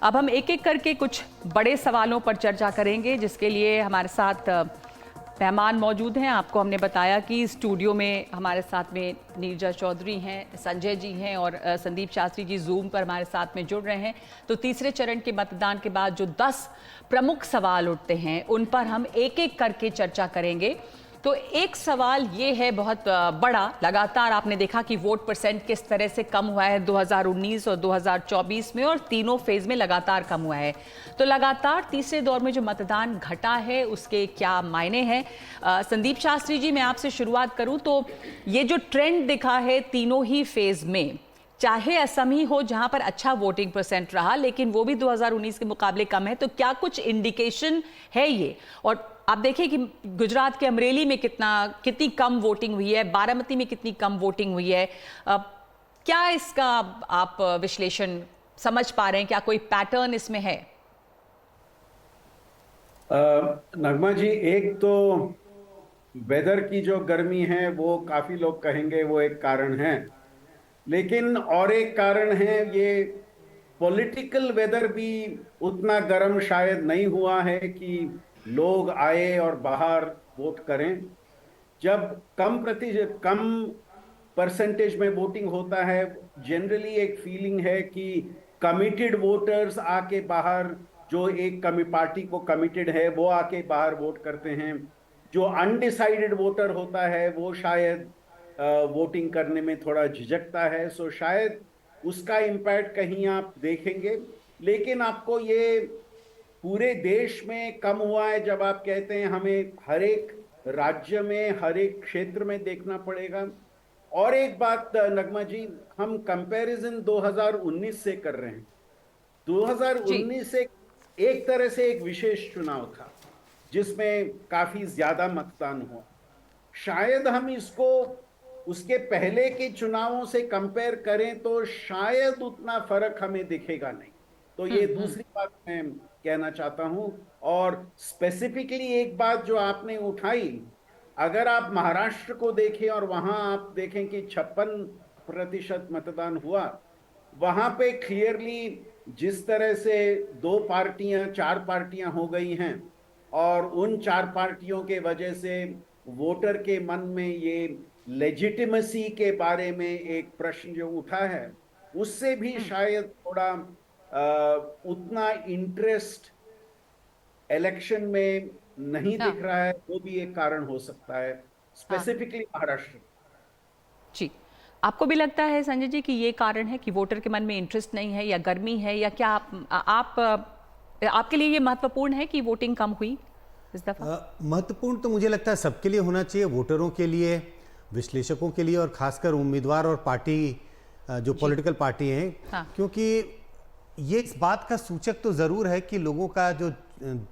अब हम एक एक करके कुछ बड़े सवालों पर चर्चा करेंगे, जिसके लिए हमारे साथ मेहमान मौजूद हैं। आपको हमने बताया कि स्टूडियो में हमारे साथ में नीरजा चौधरी हैं, संजय जी हैं और संदीप शास्त्री जी जूम पर हमारे साथ में जुड़ रहे हैं। तो तीसरे चरण के मतदान के बाद जो 10 प्रमुख सवाल उठते हैं उन पर हम एक एक करके चर्चा करेंगे। तो एक सवाल ये है बहुत बड़ा, लगातार आपने देखा कि वोट परसेंट किस तरह से कम हुआ है 2019 और 2024 में, और तीनों फेज में लगातार कम हुआ है। तो लगातार तीसरे दौर में जो मतदान घटा है उसके क्या मायने हैं? संदीप शास्त्री जी, मैं आपसे शुरुआत करूं तो ये जो ट्रेंड दिखा है तीनों ही फेज में, चाहे असम ही हो जहां पर अच्छा वोटिंग परसेंट रहा, लेकिन वो भी 2019 के मुकाबले कम है, तो क्या कुछ इंडिकेशन है ये? और आप देखिए कि गुजरात के अमरेली में कितनी कम वोटिंग हुई है, बारामती में कितनी कम वोटिंग हुई है। क्या इसका आप विश्लेषण समझ पा रहे हैं? क्या कोई पैटर्न इसमें है? नगमा जी, एक तो वेदर की जो गर्मी है वो काफी लोग कहेंगे वो एक कारण है, लेकिन और एक कारण है ये पॉलिटिकल वेदर भी उतना गर्म शायद नहीं हुआ है कि लोग आए और बाहर वोट करें। जब कम परसेंटेज में वोटिंग होता है, जनरली एक फीलिंग है कि कमिटेड वोटर्स आके बाहर, जो एक पार्टी को कमिटेड है वो आके बाहर वोट करते हैं। जो अनडिसाइडेड वोटर होता है वो शायद वोटिंग करने में थोड़ा झिझकता है। सो शायद उसका इम्पैक्ट कहीं आप देखेंगे, लेकिन आपको ये पूरे देश में कम हुआ है जब आप कहते हैं, हमें हर एक राज्य में हर एक क्षेत्र में देखना पड़ेगा। और एक बात नगमा जी, हम कंपैरिजन 2019 से कर रहे हैं। 2019 से एक तरह से एक विशेष चुनाव था जिसमें काफी ज्यादा मतदान हुआ। शायद हम इसको उसके पहले के चुनावों से कंपेयर करें तो शायद उतना फर्क हमें दिखेगा नहीं। तो ये दूसरी बात मैं कहना चाहता हूं। और स्पेसिफिकली एक बात जो आपने उठाई, अगर आप महाराष्ट्र को देखें और वहां आप देखें कि 56% मतदान हुआ, वहां पे क्लियरली जिस तरह से 4 पार्टियां हो गई हैं और उन 4 पार्टियों के वजह से वोटर के मन में ये लेजिटिमेसी के बारे में एक प्रश्न जो उठा है, उससे भी शायद थोड़ा उतना इंटरेस्ट इलेक्शन में नहीं दिख रहा है। वो भी एक कारण हो सकता है, स्पेसिफिकली महाराष्ट्र। जी, आपको भी लगता है संजय जी कि ये कारण है कि वोटर के मन में इंटरेस्ट नहीं है, या गर्मी है, या क्या आपके लिए ये महत्वपूर्ण है कि वोटिंग कम हुई इस दफा? महत्वपूर्ण तो मुझे लगता है सबके लिए होना चाहिए, वोटरों के लिए, विश्लेषकों के लिए, और खासकर उम्मीदवार और पार्टी जो पॉलिटिकल पार्टी हैं। क्योंकि ये इस बात का सूचक तो ज़रूर है कि लोगों का जो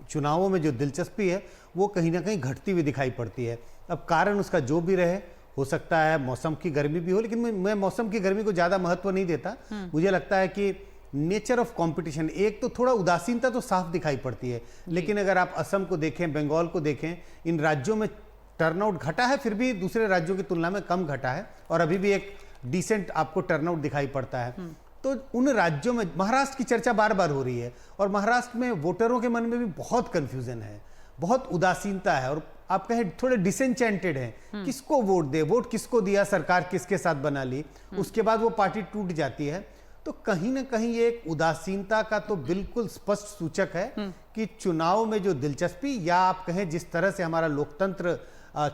चुनावों में जो दिलचस्पी है वो कहीं ना कहीं घटती हुई दिखाई पड़ती है। अब कारण उसका जो भी रहे, हो सकता है मौसम की गर्मी भी हो, लेकिन मैं मौसम की गर्मी को ज़्यादा महत्व नहीं देता। मुझे लगता है कि नेचर ऑफ कंपटीशन, एक तो थोड़ा उदासीनता तो साफ दिखाई पड़ती है, लेकिन अगर आप असम को देखें, बंगाल को देखें, इन राज्यों में टर्नआउट घटा है, फिर भी दूसरे राज्यों की तुलना में कम घटा है, और अभी भी एक डिसेंट आपको टर्नआउट दिखाई पड़ता है। तो उन राज्यों में, महाराष्ट्र की चर्चा बार बार हो रही है, और महाराष्ट्र में वोटरों के मन में भी बहुत कंफ्यूजन है, बहुत उदासीनता है, और आप कहें थोड़े डिसएंचेंटेड हैं, किसको वोट दे, वोट किसको दिया, सरकार किसके साथ बना ली, उसके बाद वो पार्टी टूट जाती है। तो कहीं ना कहीं ये एक उदासीनता का तो बिल्कुल स्पष्ट सूचक है कि चुनाव में जो दिलचस्पी, या आप कहें जिस तरह से हमारा लोकतंत्र,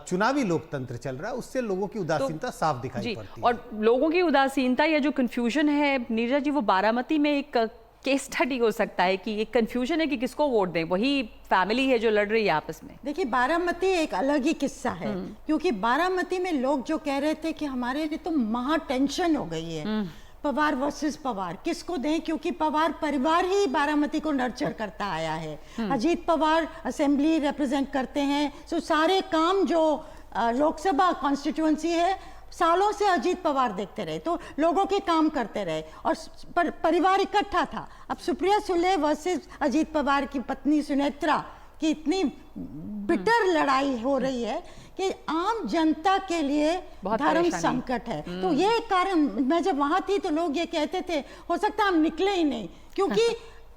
चुनावी लोकतंत्र चल रहा है, उससे लोगों की उदासीनता साफ दिखाई पड़ती है। और लोगों की उदासीनता या जो कंफ्यूजन है नीरजा जी, वो बारामती में एक केस स्टडी हो सकता है कि ये कंफ्यूजन है कि किसको वोट दें, वही फैमिली है जो लड़ रही है आपस में। देखिए, बारामती एक अलग ही किस्सा है, क्योंकि बारामती में लोग जो कह रहे थे कि हमारे लिए तो महा टेंशन हो गई है, पवार वर्सेस पवार, किसको दें, क्योंकि पवार परिवार ही बारामती को नर्चर करता आया है। अजीत पवार असेंबली रिप्रेजेंट करते हैं, सो सारे काम जो लोकसभा कॉन्स्टिट्यूएंसी है, सालों से अजीत पवार देखते रहे, तो लोगों के काम करते रहे, और परिवार इकट्ठा था। अब सुप्रिया सुले वर्सेस अजीत पवार की पत्नी सुनेत्रा की इतनी बिटर लड़ाई हो रही है कि आम जनता के लिए धर्म संकट है। तो ये कारण, मैं जब वहां थी तो लोग ये कहते थे हो सकता है हम निकले ही नहीं, क्योंकि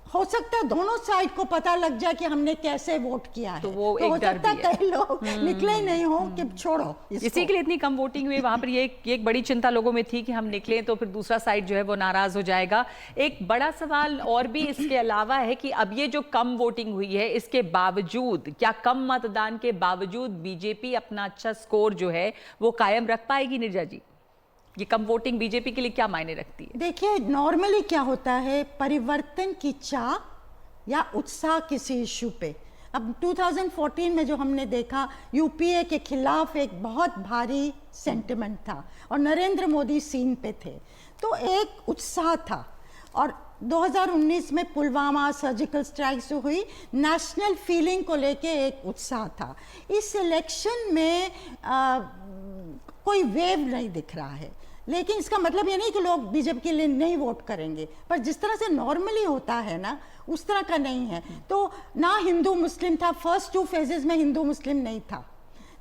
हो सकता है दोनों साइड को पता लग जाए कि हमने कैसे वोट किया है, तो वो एक हो डर सकता भी है है। कई लोग निकले ही नहीं हो कि छोड़ो इसी के लिए इतनी कम वोटिंग हुई वहां पर। ये एक बड़ी चिंता लोगों में थी कि हम निकले तो फिर दूसरा साइड जो है वो नाराज हो जाएगा। एक बड़ा सवाल और भी इसके अलावा है कि अब ये जो कम वोटिंग हुई है, इसके बावजूद, क्या कम मतदान के बावजूद बीजेपी अपना अच्छा स्कोर जो है वो कायम रख पाएगी नीरजा जी? ये कम वोटिंग बीजेपी के लिए क्या मायने रखती है? देखिए, नॉर्मली क्या होता है, परिवर्तन की चाह या उत्साह किसी इशू पे। अब 2014 में जो हमने देखा, यूपीए के खिलाफ एक बहुत भारी सेंटिमेंट था और नरेंद्र मोदी सीन पे थे, तो एक उत्साह था। और 2019 में पुलवामा सर्जिकल स्ट्राइक्स हुई, नेशनल फीलिंग को लेके एक उत्साह था। इस इलेक्शन में कोई वेव नहीं दिख रहा है, लेकिन इसका मतलब ये नहीं कि लोग बीजेपी के लिए नहीं वोट करेंगे, पर जिस तरह से नॉर्मली होता है ना, उस तरह का नहीं है। तो ना हिंदू मुस्लिम था, फर्स्ट 2 फेजेस में हिंदू मुस्लिम नहीं था,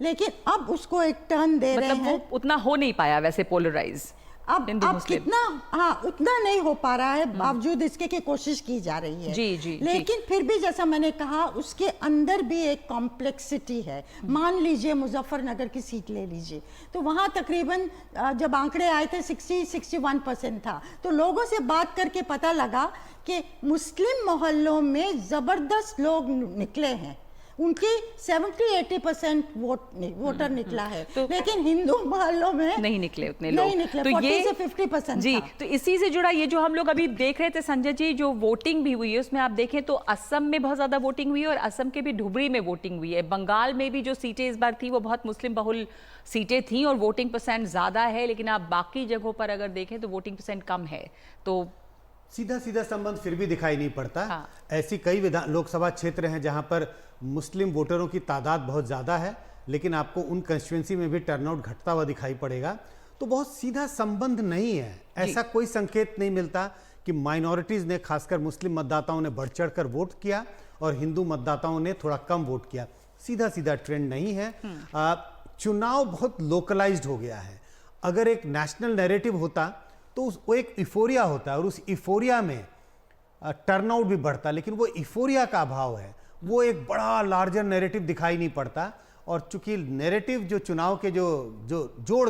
लेकिन अब उसको एक टर्न दे रहे हैं। वो उतना हो नहीं पाया वैसे पोलराइज अब कितना, हाँ, उतना नहीं हो पा रहा है, बावजूद इसके कि कोशिश की जा रही है। जी, लेकिन फिर भी जैसा मैंने कहा, उसके अंदर भी एक कॉम्प्लेक्सिटी है। मान लीजिए मुजफ्फरनगर की सीट ले लीजिए, तो वहाँ तकरीबन जब आंकड़े आए थे 60-61% था, तो लोगों से बात करके पता लगा कि मुस्लिम मोहल्लों में जबरदस्त लोग निकले हैं, उनकी 70-80% वोटर निकला है, तो लेकिन हिंदू मोहल्लों में नहीं निकले उतने लोग, नहीं निकले, तो 40 से 50% जी। था। तो इसी से जुड़ा ये जो हम लोग अभी देख रहे थे संजय जी, जो वोटिंग भी हुई है उसमें आप देखें तो असम में बहुत ज्यादा वोटिंग हुई है और असम के भी धुबरी में वोटिंग हुई है। बंगाल में भी जो सीटें इस बार थी वो बहुत मुस्लिम बहुल सीटें थी और वोटिंग परसेंट ज्यादा है, लेकिन आप बाकी जगहों पर अगर देखें तो वोटिंग परसेंट कम है। तो सीधा सीधा संबंध फिर भी दिखाई नहीं पड़ता। हाँ। ऐसी कई लोकसभा क्षेत्र हैं जहां पर मुस्लिम वोटरों की तादाद बहुत ज़्यादा है, लेकिन आपको उन कंस्टिट्यूंसी में भी टर्नआउट घटता हुआ दिखाई पड़ेगा। तो बहुत सीधा संबंध नहीं है, ऐसा कोई संकेत नहीं मिलता कि माइनॉरिटीज़ ने, खासकर मुस्लिम मतदाताओं ने बढ़ चढ़ कर वोट किया और हिंदू मतदाताओं ने थोड़ा कम वोट किया। सीधा सीधा ट्रेंड नहीं है। चुनाव बहुत लोकलाइज्ड हो गया है। अगर एक नेशनल नैरेटिव होता तो वो एक इफोरिया होता है और उस इफोरिया में टर्नआउट भी बढ़ता, लेकिन वो इफोरिया का अभाव है, वो एक बड़ा लार्जर नैरेटिव दिखाई नहीं पड़ता। और चूंकि नैरेटिव जो चुनाव के जो जोड़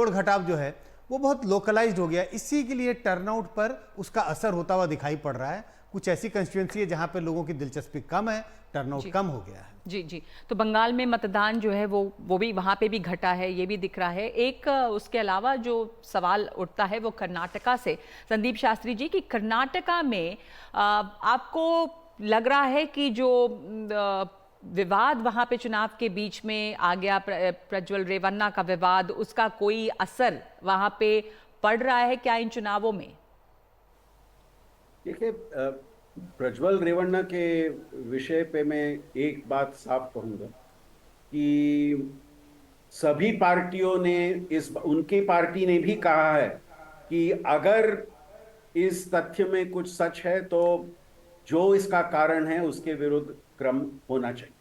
घटाव जो है वो बहुत लोकलाइज्ड हो गया, इसी के लिए टर्नआउट पर उसका असर होता हुआ दिखाई पड़ रहा है। कुछ ऐसी कंस्टिट्यूएंसी है जहां पे लोगों की दिलचस्पी कम है, टर्नआउट कम हो गया है। जी। तो बंगाल में मतदान जो है वो भी वहां पे भी घटा है, ये भी दिख रहा है। एक उसके अलावा जो सवाल उठता है वो कर्नाटका से, संदीप शास्त्री जी, कि कर्नाटका में आपको लग रहा है कि जो विवाद वहां पे चुनाव के बीच में आ गया, प्रज्वल रेवन्ना का विवाद, उसका कोई असर वहां पे पड़ रहा है क्या इन चुनावों में? देखिए, प्रज्वल रेवन्ना के विषय पे मैं एक बात साफ कहूंगा कि सभी पार्टियों ने उनकी पार्टी ने भी कहा है कि अगर इस तथ्य में कुछ सच है तो जो इसका कारण है उसके विरुद्ध क्रम होना चाहिए।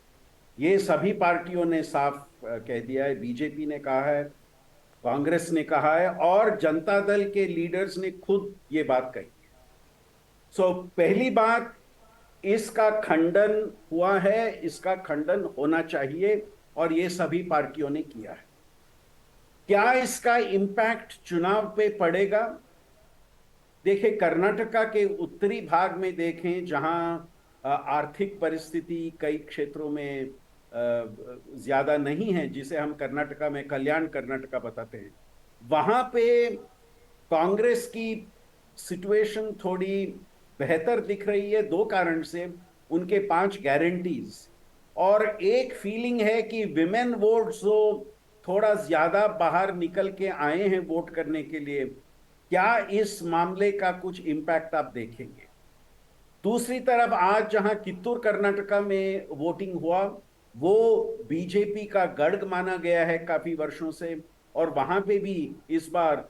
ये सभी पार्टियों ने साफ कह दिया है। बीजेपी ने कहा है, कांग्रेस ने कहा है और जनता दल के लीडर्स ने खुद ये बात कही। पहली बात, इसका खंडन हुआ है, इसका खंडन होना चाहिए और ये सभी पार्टियों ने किया है। क्या इसका इम्पैक्ट चुनाव पे पड़ेगा? देखिए, कर्नाटका के उत्तरी भाग में देखें, जहां आर्थिक परिस्थिति कई क्षेत्रों में ज्यादा नहीं है, जिसे हम कर्नाटका में कल्याण कर्नाटका बताते हैं, वहां पे कांग्रेस की सिचुएशन थोड़ी बेहतर दिख रही है। 2 कारण से, उनके 5 गारंटीज और एक फीलिंग है कि विमेन वोट्स जो थोड़ा ज्यादा बाहर निकल के आए हैं वोट करने के लिए, क्या इस मामले का कुछ इम्पैक्ट आप देखेंगे? दूसरी तरफ आज जहां कित्तूर कर्नाटका में वोटिंग हुआ, वो बीजेपी का गढ़ माना गया है काफी वर्षों से, और वहां पे भी इस बार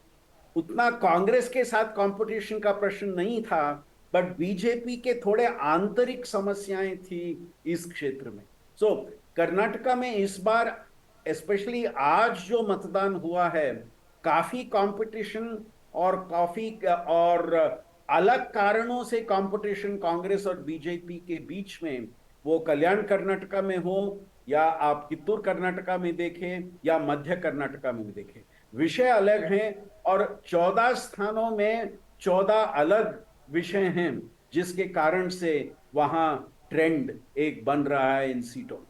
उतना कांग्रेस के साथ कंपटीशन का प्रश्न नहीं था, बट बीजेपी के थोड़े आंतरिक समस्याएं थी इस क्षेत्र में। कर्नाटका में इस बार स्पेशली आज जो मतदान हुआ है, काफी कंपटीशन और अलग कारणों से कंपटीशन कांग्रेस और बीजेपी के बीच में, वो कल्याण कर्नाटका में हो या आप कित्तूर कर्नाटका में देखें या मध्य कर्नाटका में देखें, विषय अलग हैं और 14 स्थानों में 14 अलग विषय हैं, जिसके कारण से वहां ट्रेंड एक बन रहा है इन सीटों में।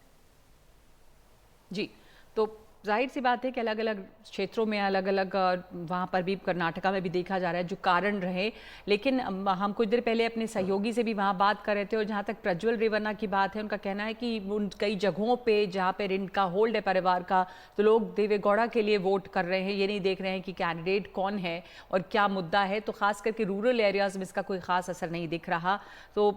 जी, तो जाहिर सी बात है कि अलग अलग क्षेत्रों में अलग अलग वहाँ पर भी कर्नाटका में भी देखा जा रहा है जो कारण रहे। लेकिन हम कुछ देर पहले अपने सहयोगी से भी वहाँ बात कर रहे थे और जहाँ तक प्रज्वल रेवन्ना की बात है, उनका कहना है कि उन कई जगहों पे जहाँ पे ऋण का होल्ड है परिवार का, तो लोग देवेगौड़ा के लिए वोट कर रहे हैं, ये नहीं देख रहे हैं कि कैंडिडेट कौन है और क्या मुद्दा है। तो खास करके रूरल एरियाज़ में इसका कोई ख़ास असर नहीं दिख रहा। तो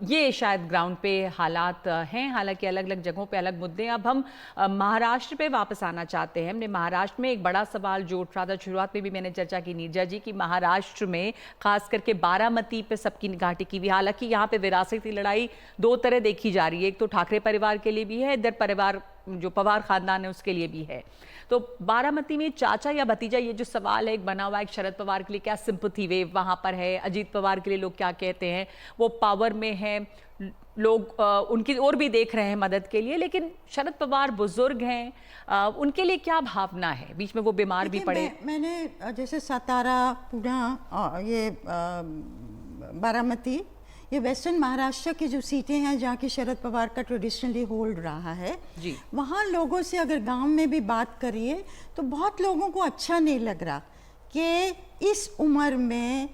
ये शायद ग्राउंड पे हालात हैं, हालांकि अलग अलग जगहों पे अलग मुद्दे हैं। अब हम महाराष्ट्र पे वापस आना चाहते हैं। हमने महाराष्ट्र में एक बड़ा सवाल जो उठ रहा था, शुरुआत में भी मैंने चर्चा की नीरजा जी की, महाराष्ट्र में खास करके बारामती पे सबकी निगाह टिकी हुई। हालांकि यहाँ पे विरासती लड़ाई दो तरह देखी जा रही है, एक तो ठाकरे परिवार के लिए भी है, इधर परिवार जो पवार खानदान है उसके लिए भी है। तो बारामती में चाचा या भतीजा, ये जो सवाल है एक बना हुआ है, एक शरद पवार के लिए क्या सिंपैथी वेव वहां पर है, अजीत पवार के लिए लोग क्या कहते हैं, वो पावर में है, लोग उनकी ओर भी देख रहे हैं मदद के लिए, लेकिन शरद पवार बुजुर्ग हैं, उनके लिए क्या भावना है, बीच में वो बीमार भी पड़े। मैंने जैसे सतारा, पुणे, ये बारामती, ये वेस्टर्न महाराष्ट्र की जो सीटें हैं जहाँ की शरद पवार का ट्रेडिशनली होल्ड रहा है जी, वहाँ लोगों से अगर गांव में भी बात करिए तो बहुत लोगों को अच्छा नहीं लग रहा कि इस उम्र में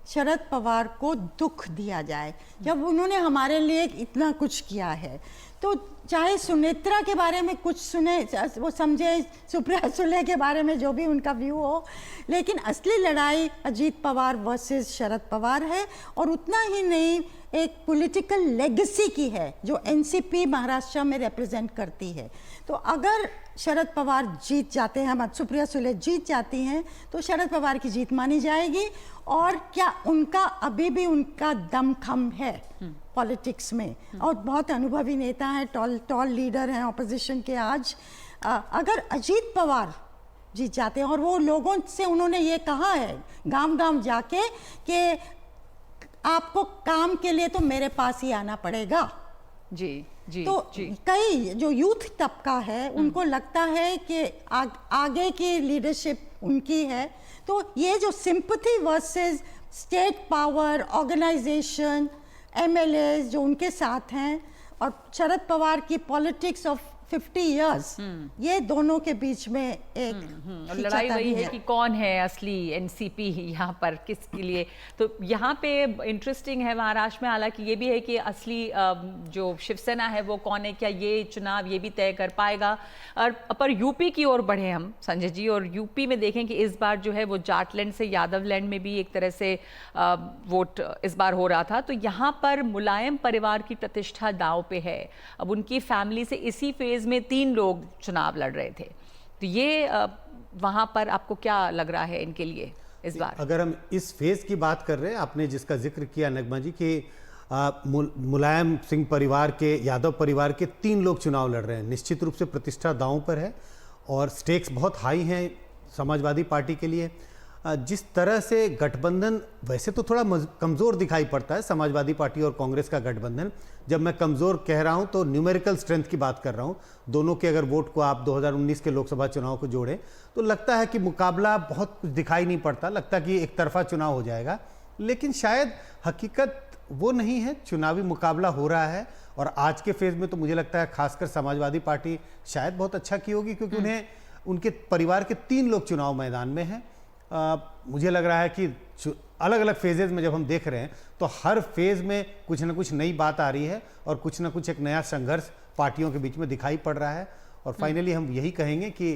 शरद पवार को दुख दिया जाए जब उन्होंने हमारे लिए इतना कुछ किया है। तो चाहे सुनेत्रा के बारे में कुछ सुने, वो समझे, सुप्रिया सुले के बारे में जो भी उनका व्यू हो, लेकिन असली लड़ाई अजीत पवार वर्सेस शरद पवार है। और उतना ही नहीं, एक पॉलिटिकल लेगेसी की है जो एनसीपी महाराष्ट्र में रिप्रेजेंट करती है। तो अगर शरद पवार जीत जाते हैं, सुप्रिया सुले जीत जाती हैं, तो शरद पवार की जीत मानी जाएगी। और क्या उनका अभी भी उनका दमखम है पॉलिटिक्स में, और बहुत अनुभवी नेता हैं, टॉल लीडर हैं ऑपोजिशन के आज। अगर अजीत पवार जीत जाते हैं, और वो लोगों से उन्होंने ये कहा है गांव गांव जाके कि आपको काम के लिए तो मेरे पास ही आना पड़ेगा। जी जी, तो जी, कई जो यूथ तबका है उनको लगता है कि आगे की लीडरशिप उनकी है। तो ये जो sympathy versus state power, organisation, MLA जो उनके साथ हैं, और शरद पवार की पॉलिटिक्स ऑफ 50 इयर्स, ये दोनों के बीच में एक और लड़ाई वही है कि कौन है असली एनसीपी यहाँ पर किसके लिए। तो यहाँ पे इंटरेस्टिंग है महाराष्ट्र में, हालांकि ये भी है कि असली जो शिवसेना है वो कौन है, क्या ये चुनाव ये भी तय कर पाएगा। और पर यूपी की ओर बढ़े हम संजय जी, और यूपी में देखें कि इस बार जो है वो जाटलैंड से यादवलैंड में भी एक तरह से वोट इस बार हो रहा था। तो यहाँ पर मुलायम परिवार की प्रतिष्ठा दांव पे है। अब उनकी फैमिली से इसी फेज में 3 लोग चुनाव लड़ रहे थे, तो ये वहां पर आपको क्या लग रहा है इनके लिए इस बार? अगर हम इस फेज की बात कर रहे हैं, आपने जिसका जिक्र किया नगमा जी कि मुलायम सिंह परिवार के, यादव परिवार के 3 लोग चुनाव लड़ रहे हैं, निश्चित रूप से प्रतिष्ठा दांव पर है और स्टेक्स बहुत हाई हैं समाजवादी पार्टी के लिए। जिस तरह से गठबंधन वैसे तो थोड़ा कमज़ोर दिखाई पड़ता है, समाजवादी पार्टी और कांग्रेस का गठबंधन। जब मैं कमज़ोर कह रहा हूं तो न्यूमेरिकल स्ट्रेंथ की बात कर रहा हूं। दोनों के अगर वोट को आप 2019 के लोकसभा चुनाव को जोड़ें तो लगता है कि मुकाबला बहुत कुछ दिखाई नहीं पड़ता, लगता कि एक तरफा चुनाव हो जाएगा। लेकिन शायद हकीकत वो नहीं है, चुनावी मुकाबला हो रहा है। और आज के फेज़ में तो मुझे लगता है खासकर समाजवादी पार्टी शायद बहुत अच्छा की होगी, क्योंकि उन्हें उनके परिवार के 3 लोग चुनाव मैदान में हैं। मुझे लग रहा है कि अलग अलग फेजेज में जब हम देख रहे हैं तो हर फेज में कुछ ना कुछ नई बात आ रही है और कुछ ना कुछ एक नया संघर्ष पार्टियों के बीच में दिखाई पड़ रहा है। और फाइनली हम यही कहेंगे कि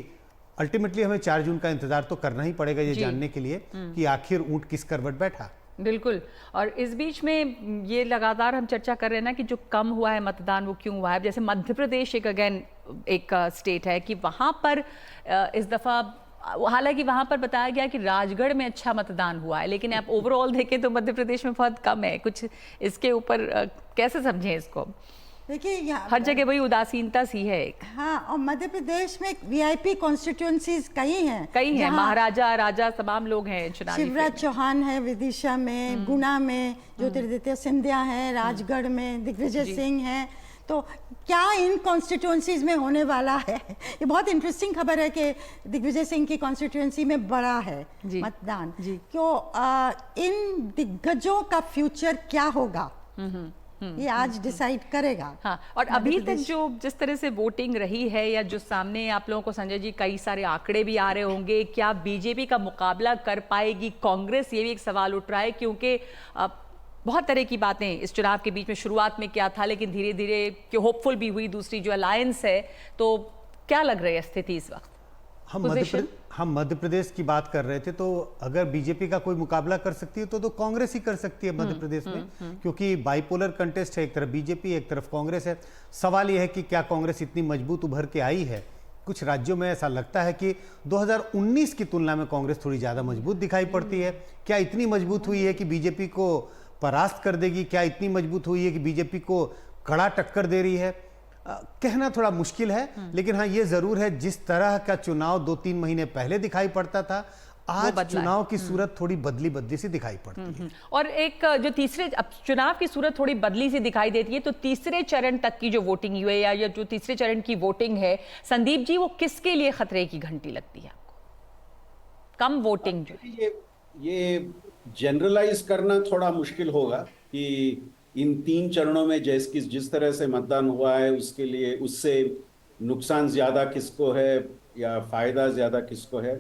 अल्टीमेटली हमें 4 जून का इंतजार तो करना ही पड़ेगा ये जानने के लिए कि आखिर ऊंट किस करवट बैठा। बिल्कुल। और इस बीच में ये लगातार हम चर्चा कर रहे हैं ना कि जो कम हुआ है मतदान वो क्यों हुआ है। जैसे मध्य प्रदेश एक स्टेट है कि वहाँ पर इस दफ़ा, हालांकि वहां पर बताया गया कि राजगढ़ में अच्छा मतदान हुआ है, लेकिन आप ओवरऑल देखें तो मध्य प्रदेश में बहुत कम है। कुछ इसके ऊपर कैसे समझें इसको? देखिए हर जगह वही उदासीनता सी है। हाँ, और मध्य प्रदेश में वीआईपी कॉन्स्टिट्यूएंसीज कई हैं, महाराजा राजा तमाम लोग हैं चुनावी। शिवराज चौहान है विदिशा में, गुना में ज्योतिरादित्य सिंधिया है, राजगढ़ में दिग्विजय सिंह है। तो क्या इन कॉन्स्टिट्यूएंसीज में होने वाला है? ये बहुत इंटरेस्टिंग खबर है कि दिग्विजय सिंह की कॉन्स्टिट्यूएंसी में बड़ा है मतदान। क्यों इन दिग्गजों का फ्यूचर क्या होगा ये आज डिसाइड करेगा। हाँ, और अभी तक जो जिस तरह से वोटिंग रही है या जो सामने आप लोगों को संजय जी कई सारे आंकड़े भी आ रहे होंगे, क्या बीजेपी का मुकाबला कर पाएगी कांग्रेस? ये भी एक सवाल उठ रहा है, क्योंकि बहुत तरह की बातें इस चुनाव के बीच में, शुरुआत में क्या था लेकिन धीरे धीरे क्यों होपफुल भी हुई दूसरी जो अलायंस है। तो क्या लग रही है स्थिति इस वक्त? हम मध्य प्रदेश की बात कर रहे थे, तो अगर बीजेपी का कोई मुकाबला कर सकती है तो कांग्रेस ही कर सकती है मध्य प्रदेश में, क्योंकि बाइपोलर कंटेस्ट है, एक तरफ बीजेपी एक तरफ कांग्रेस है। सवाल यह है कि क्या कांग्रेस इतनी मजबूत उभर के आई है? कुछ राज्यों में ऐसा लगता है कि 2019 की तुलना में कांग्रेस थोड़ी ज्यादा मजबूत दिखाई पड़ती है। क्या इतनी मजबूत हुई है कि बीजेपी को परास्त कर देगी? क्या इतनी मजबूत हुई है कि बीजेपी को कड़ा टक्कर दे रही है? कहना थोड़ा मुश्किल है, लेकिन हाँ ये जरूर है, जिस तरह का चुनाव 2-3 महीने पहले दिखाई पड़ता था, आज चुनाव की सूरत थोड़ी बदली बदली सी दिखाई पड़ती है। और एक जो तीसरे, अब चुनाव की सूरत थोड़ी बदली सी दिखाई देती है, तो तीसरे चरण तक की जो वोटिंग हुई है या जो तीसरे चरण की वोटिंग है, संदीप जी, वो किसके लिए खतरे की घंटी लगती है आपको? कम वोटिंग जो ये जनरलाइज करना थोड़ा मुश्किल होगा कि इन 3 चरणों में जिस तरह से मतदान हुआ है उसके लिए, उससे नुकसान ज्यादा किसको है या फायदा ज्यादा किसको है।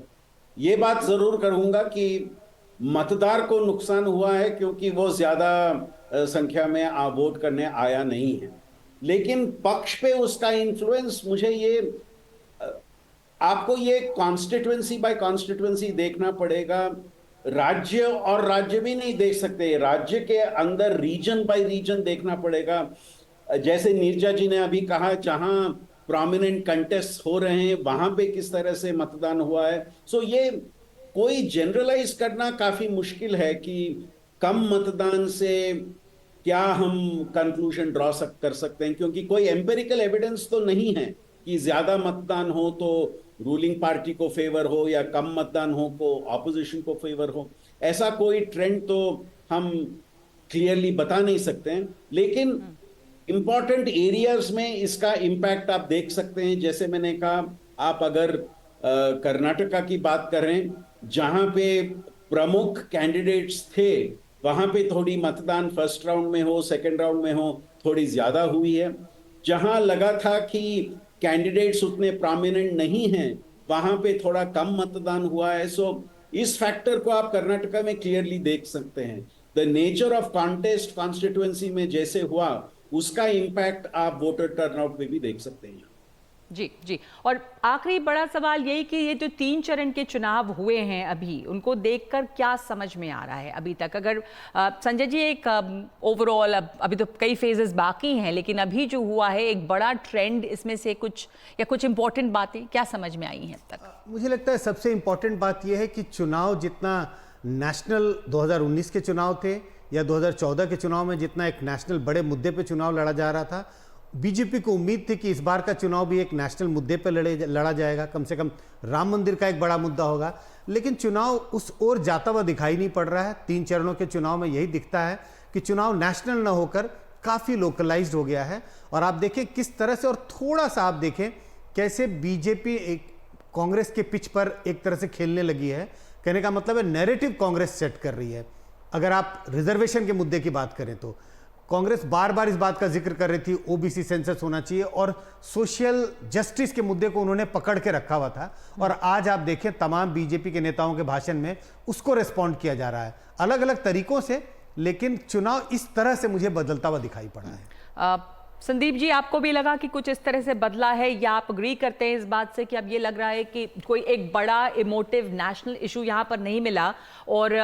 ये बात जरूर करूंगा कि मतदार को नुकसान हुआ है क्योंकि वो ज्यादा संख्या में वोट करने आया नहीं है, लेकिन पक्ष पे उसका इन्फ्लुएंस, मुझे ये आपको ये कॉन्स्टिट्यूएंसी बाय कॉन्स्टिट्यूएंसी देखना पड़ेगा। राज्य और राज्य भी नहीं देख सकते, राज्य के अंदर रीजन बाय रीजन देखना पड़ेगा। जैसे नीरजा जी ने अभी कहा, जहां प्रोमिनेंट कंटेस्ट हो रहे हैं वहां पे किस तरह से मतदान हुआ है। सो ये कोई जनरलाइज करना काफी मुश्किल है कि कम मतदान से क्या हम कंक्लूजन ड्रॉ कर सकते हैं, क्योंकि कोई एम्पिरिकल एविडेंस तो नहीं है कि ज्यादा मतदान हो तो रूलिंग पार्टी को फेवर हो या कम मतदान हो को ऑपोजिशन को फेवर हो। ऐसा कोई ट्रेंड तो हम क्लियरली बता नहीं सकते हैं, लेकिन इंपॉर्टेंट एरियाज में इसका इम्पैक्ट आप देख सकते हैं। जैसे मैंने कहा, आप अगर कर्नाटका की बात करें, जहां पे प्रमुख कैंडिडेट्स थे वहां पे थोड़ी मतदान फर्स्ट राउंड में हो सेकंड राउंड में हो थोड़ी ज्यादा हुई है। जहां लगा था कि कैंडिडेट्स उतने प्रोमिनेंट नहीं हैं वहां पे थोड़ा कम मतदान हुआ है। सो इस फैक्टर को आप कर्नाटका में क्लियरली देख सकते हैं। The nature of contest constituency में जैसे हुआ उसका इंपैक्ट आप वोटर टर्नआउट पे भी देख सकते हैं। जी जी, और आखिरी बड़ा सवाल यही कि ये जो 3 चरण के चुनाव हुए हैं अभी, उनको देखकर क्या समझ में आ रहा है अभी तक? अगर संजय जी एक ओवरऑल, अभी तो कई फेजेस बाकी हैं, लेकिन अभी जो हुआ है एक बड़ा ट्रेंड, इसमें से कुछ इंपॉर्टेंट बातें क्या समझ में आई हैं अब तक? मुझे लगता है सबसे इंपॉर्टेंट बात यह है कि चुनाव जितना नेशनल 2019 के चुनाव थे या 2014 के चुनाव में जितना एक नेशनल बड़े मुद्दे पे चुनाव लड़ा जा रहा था, बीजेपी को उम्मीद थी कि इस बार का चुनाव भी एक नेशनल मुद्दे पर लड़ा जाएगा, कम से कम राम मंदिर का एक बड़ा मुद्दा होगा। लेकिन चुनाव उस ओर जाता हुआ दिखाई नहीं पड़ रहा है। 3 चरणों के चुनाव में यही दिखता है कि चुनाव नेशनल न होकर काफ़ी लोकलाइज्ड हो गया है। और आप देखें किस तरह से, और थोड़ा सा आप देखें कैसे बीजेपी एक कांग्रेस के पिच पर एक तरह से खेलने लगी है। कहने का मतलब है नैरेटिव कांग्रेस सेट कर रही है। अगर आप रिजर्वेशन के मुद्दे की बात करें तो कांग्रेस बार बार इस बात का जिक्र कर रही थी ओबीसी सेंसस होना चाहिए, और सोशल जस्टिस के मुद्दे को उन्होंने पकड़ के रखा हुआ था। और आज आप देखें तमाम बीजेपी के नेताओं के भाषण में उसको रिस्पॉन्ड किया जा रहा है अलग अलग तरीकों से, लेकिन चुनाव इस तरह से मुझे बदलता हुआ दिखाई पड़ा है। संदीप जी, आपको भी लगा कि कुछ इस तरह से बदला है, या आप अग्री करते हैं इस बात से कि अब ये लग रहा है कि कोई एक बड़ा इमोटिव नेशनल इशू यहाँ पर नहीं मिला और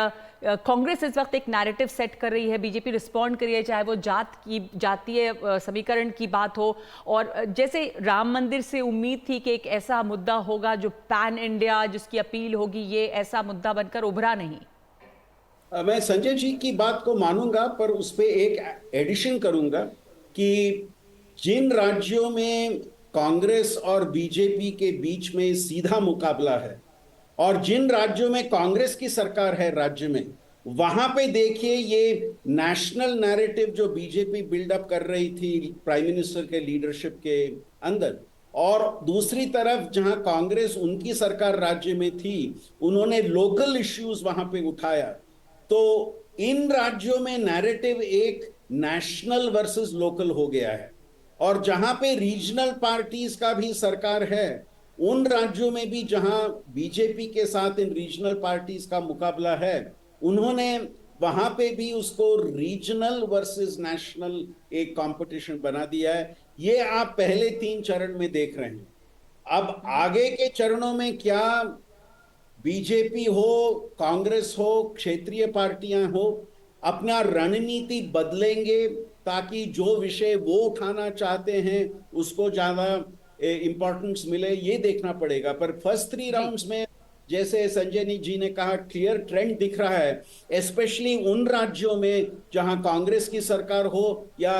कांग्रेस इस वक्त एक नैरेटिव सेट कर रही है, बीजेपी रिस्पॉन्ड कर रही है, चाहे वो जातीय समीकरण की बात हो, और जैसे राम मंदिर से उम्मीद थी कि एक ऐसा मुद्दा होगा जो पैन इंडिया जिसकी अपील होगी, ये ऐसा मुद्दा बनकर उभरा नहीं। मैं संजय जी की बात को मानूंगा, पर उस पर एक एडिशन करूंगा कि जिन राज्यों में कांग्रेस और बीजेपी के बीच में सीधा मुकाबला है और जिन राज्यों में कांग्रेस की सरकार है राज्य में, वहां पे देखिए ये नेशनल नैरेटिव जो बीजेपी बिल्डअप कर रही थी प्राइम मिनिस्टर के लीडरशिप के अंदर, और दूसरी तरफ जहां कांग्रेस उनकी सरकार राज्य में थी, उन्होंने लोकल इश्यूज वहां पे उठाया। तो इन राज्यों में नैरेटिव एक नेशनल वर्सेस लोकल हो गया है, और जहां पे रीजनल पार्टीज का भी सरकार है, उन राज्यों में भी जहां बीजेपी के साथ इन रीजनल पार्टीज का मुकाबला है, उन्होंने वहां पे भी उसको रीजनल वर्सेस नेशनल एक कंपटीशन बना दिया है। ये आप पहले 3 चरण में देख रहे हैं। अब आगे के चरणों में क्या बीजेपी हो, कांग्रेस हो, क्षेत्रीय पार्टियां हो, अपना रणनीति बदलेंगे ताकि जो विषय वो उठाना चाहते हैं उसको ज्यादा इंपॉर्टेंस मिले, ये देखना पड़ेगा। पर फर्स्ट 3 राउंड्स में जैसे संजय जी ने कहा, क्लियर ट्रेंड दिख रहा है, स्पेशली उन राज्यों में जहां कांग्रेस की सरकार हो या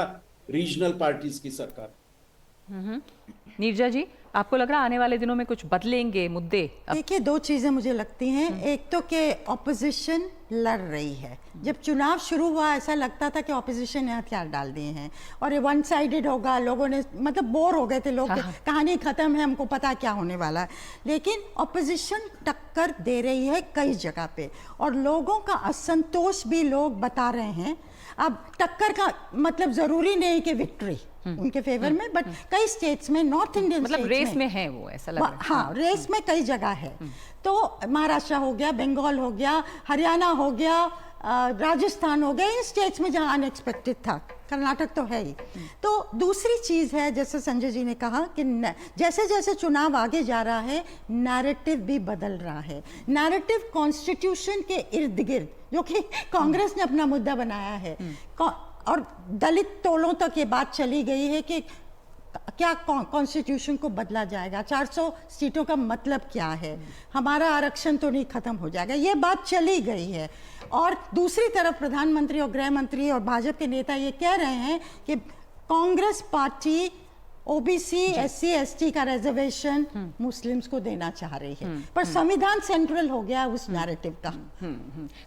रीजनल पार्टीज की सरकार। नीरजा जी, आपको लग रहा है आने वाले दिनों में कुछ बदलेंगे मुद्दे? देखिए, 2 चीजें मुझे लगती हैं। एक तो कि ऑपोजिशन लड़ रही है। जब चुनाव शुरू हुआ ऐसा लगता था कि ऑपोजिशन ने हथियार डाल दिए हैं और ये वन साइडेड होगा, लोगों ने मतलब बोर हो गए थे लोग, कहानी खत्म है, हमको पता क्या होने वाला है। लेकिन ऑपोजिशन टक्कर दे रही है कई जगह पे, और लोगों का असंतोष भी लोग बता रहे हैं। अब टक्कर का मतलब जरूरी नहीं कि विक्ट्री उनके फेवर में, बट कई स्टेट्स में, नॉर्थ इंडियन मतलब रेस में है वो, ऐसा लग रहा है। हाँ, रेस में कई जगह है। तो महाराष्ट्र हो गया, बंगाल हो गया, हरियाणा हो गया, राजस्थान हो गया, इन स्टेट्स में जहाँ अनएक्सपेक्टेड था, कर्नाटक तो है ही। तो दूसरी चीज़ है, जैसे संजय जी ने कहा कि जैसे जैसे चुनाव आगे जा रहा है, नैरेटिव भी बदल रहा है। नैरेटिव कॉन्स्टिट्यूशन के इर्द गिर्द, जो कि कांग्रेस ने अपना मुद्दा बनाया है, और दलित टोलों तक ये बात चली गई है कि क्या कॉन्स्टिट्यूशन को बदला जाएगा, 400 सीटों का मतलब क्या है, हमारा आरक्षण तो नहीं खत्म हो जाएगा, ये बात चली गई है। और दूसरी तरफ प्रधानमंत्री और गृह मंत्री और भाजपा के नेता ये कह रहे हैं कि Congress party OBC, SC, ST का रिजर्वेशन मुस्लिम्स को देना चाह रही है, पर संविधान सेंट्रल हो गया उस नैरेटिव का।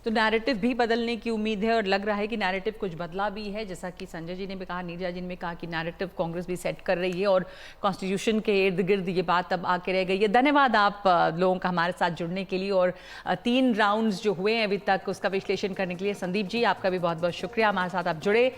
तो नैरेटिव भी बदलने की उम्मीद है, और लग रहा है कि नैरेटिव कुछ बदला भी है, जैसा कि संजय जी ने भी कहा, नीरजा जी ने भी कहा कि नैरेटिव कांग्रेस भी सेट कर रही है और कॉन्स्टिट्यूशन के इर्द गिर्द ये बात अब आके रह गई है। धन्यवाद आप लोगों का हमारे साथ जुड़ने के लिए, और 3 राउंड्स जो हुए हैं अभी तक उसका विश्लेषण करने के लिए। संदीप जी, आपका भी बहुत बहुत शुक्रिया, हमारे साथ आप जुड़े।